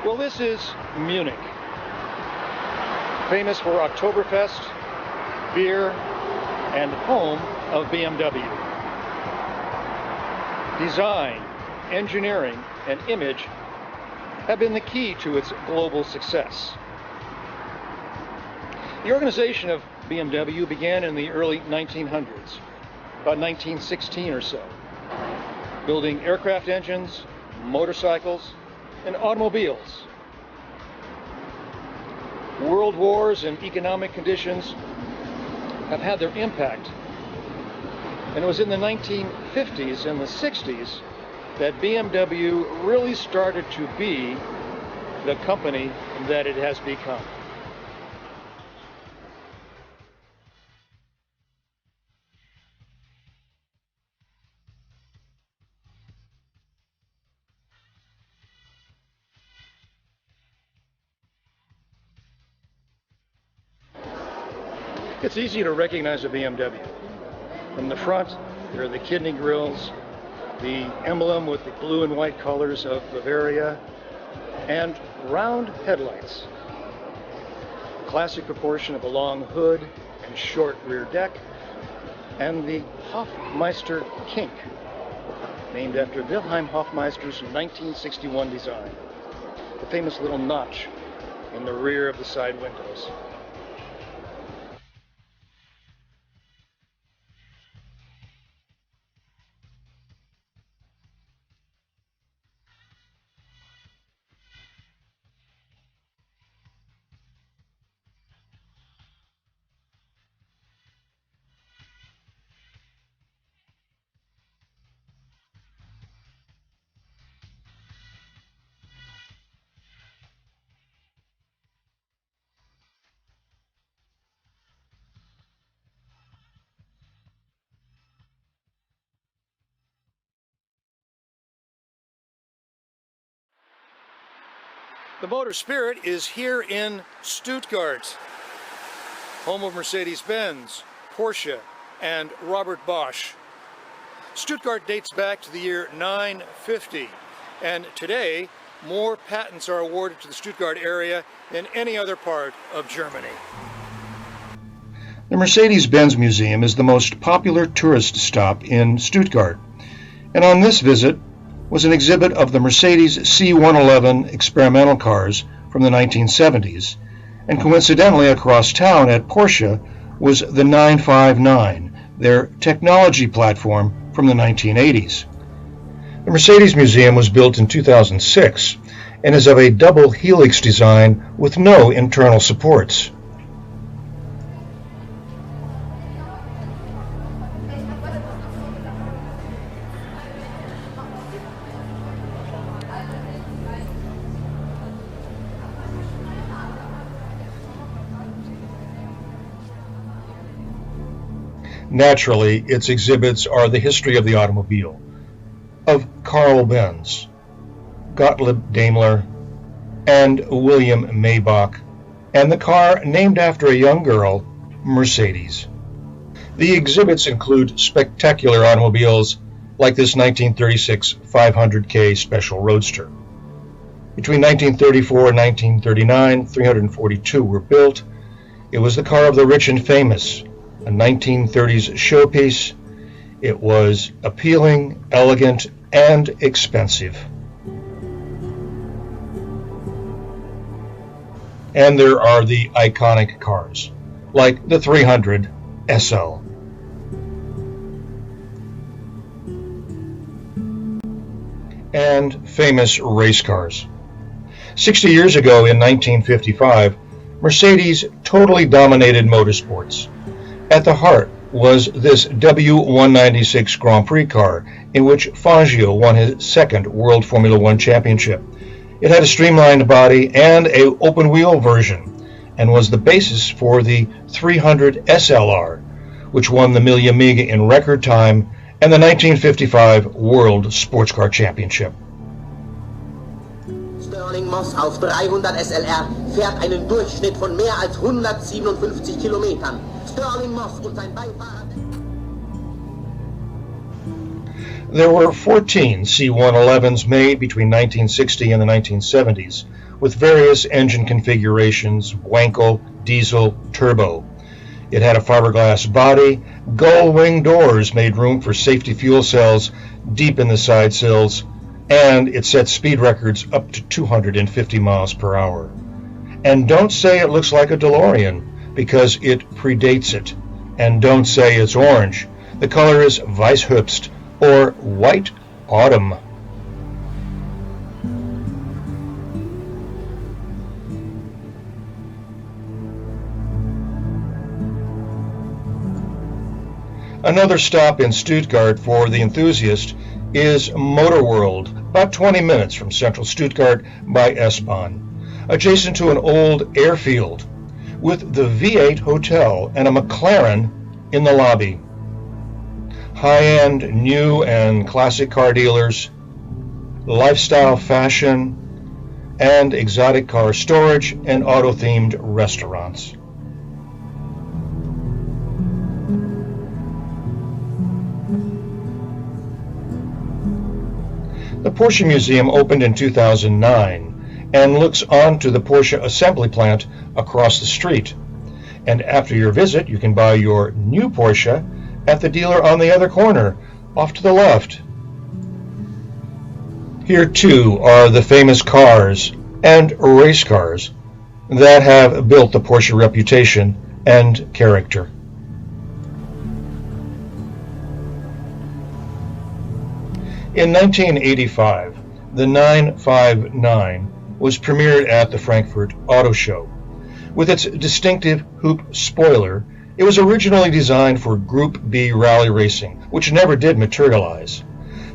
Well, this is Munich, famous for Oktoberfest, beer, and home of BMW. Design, engineering, and image have been the key to its global success. The organization of BMW began in the early 1900s, about 1916 or so, building aircraft engines, motorcycles, and automobiles. World wars and economic conditions have had their impact, and it was in the 1950s and the 60s that BMW really started to be the company that it has become. It's easy to recognize a BMW. From the front, there are the kidney grills, the emblem with the blue and white colors of Bavaria, and round headlights. Classic proportion of a long hood and short rear deck, and the Hofmeister kink, named after Wilhelm Hofmeister's 1961 design, the famous little notch in the rear of the side windows. The motorspirit is here in Stuttgart, home of Mercedes-Benz, Porsche, and Robert Bosch. Stuttgart dates back to the year 950, and today more patents are awarded to the Stuttgart area than any other part of Germany. The Mercedes-Benz Museum is the most popular tourist stop in Stuttgart, and on this visit was an exhibit of the Mercedes C111 experimental cars from the 1970s, and coincidentally across town at Porsche was the 959, their technology platform from the 1980s. The Mercedes Museum was built in 2006 and is of a double helix design with no internal supports. Naturally, its exhibits are the history of the automobile, of Carl Benz, Gottlieb Daimler, and William Maybach, and the car named after a young girl, Mercedes. The exhibits include spectacular automobiles like this 1936 500K Special Roadster. Between 1934 and 1939, 342 were built. It was the car of the rich and famous, a 1930s showpiece. It was appealing, elegant, and expensive. And there are the iconic cars, like the 300 SL. And famous race cars. 60 years ago in 1955, Mercedes totally dominated motorsports. At the heart was this W196 Grand Prix car, in which Fangio won his second World Formula One championship. It had a streamlined body and an open-wheel version, and was the basis for the 300 SLR, which won the Mille Miglia in record time and the 1955 World Sports Car Championship. Sterling Moss auf 300 SLR fährt einen Durchschnitt von mehr als 157 Kilometern. Sterling Moss und sein Beifahrer. There were 14 C111s made between 1960 and the 1970s, with various engine configurations: Wankel, diesel, turbo. It had a fiberglass body. Gull wing doors made room for safety fuel cells deep in the side sills, and it set speed records up to 250 miles per hour. And don't say it looks like a DeLorean, because it predates it. And don't say it's orange. The color is Weissherbst, or white autumn. Another stop in Stuttgart for the enthusiast is Motor World, about 20 minutes from central Stuttgart by S-Bahn, adjacent to an old airfield, with the V8 Hotel and a McLaren in the lobby. High-end, new and classic car dealers, lifestyle fashion, and exotic car storage and auto-themed restaurants. The Porsche Museum opened in 2009 and looks onto the Porsche assembly plant across the street. And after your visit, you can buy your new Porsche at the dealer on the other corner, off to the left. Here too are the famous cars and race cars that have built the Porsche reputation and character. In 1985, the 959 was premiered at the Frankfurt Auto Show. With its distinctive hoop spoiler, it was originally designed for Group B rally racing, which never did materialize.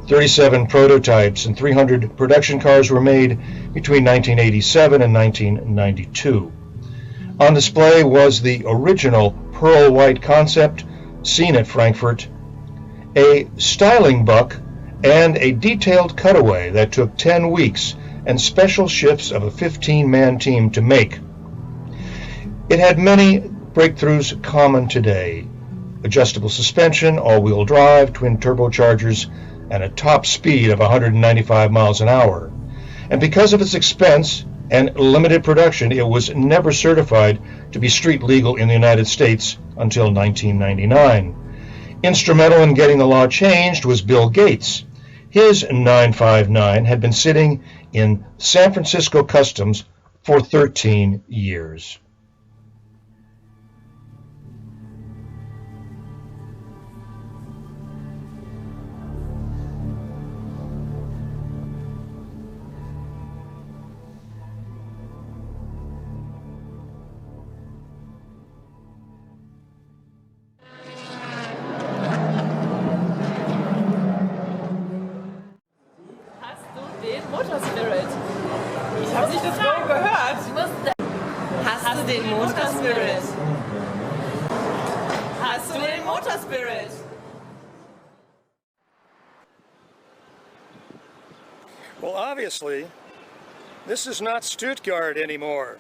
37 prototypes and 300 production cars were made between 1987 and 1992. On display was the original pearl white concept seen at Frankfurt, a styling buck, and a detailed cutaway that took 10 weeks and special shifts of a 15-man team to make. It had many breakthroughs common today: adjustable suspension, all-wheel drive, twin turbochargers, and a top speed of 195 miles an hour. And because of its expense and limited production, it was never certified to be street legal in the United States until 1999. Instrumental in getting the law changed was Bill Gates. His 959 had been sitting in San Francisco Customs for 13 years. Motorspirit. Ich habe nicht das Wort gehört. Hast du den Motorspirit? Hast du den Motorspirit? Well, obviously, this is not Stuttgart anymore.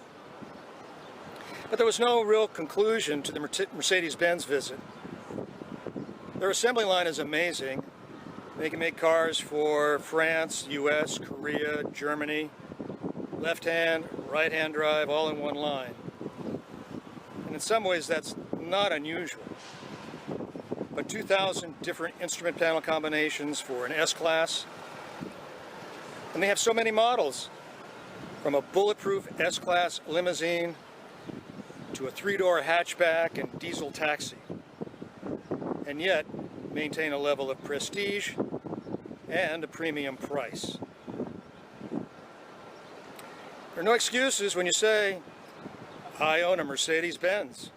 But there was no real conclusion to the Mercedes-Benz visit. Their assembly line is amazing. They can make cars for France, US, Korea, Germany, left-hand, right-hand drive, all in one line. And in some ways that's not unusual. But 2,000 different instrument panel combinations for an S-Class. And they have so many models, from a bulletproof S-Class limousine to a 3-door hatchback and diesel taxi. And yet maintain a level of prestige and a premium price. There are no excuses when you say, I own a Mercedes-Benz.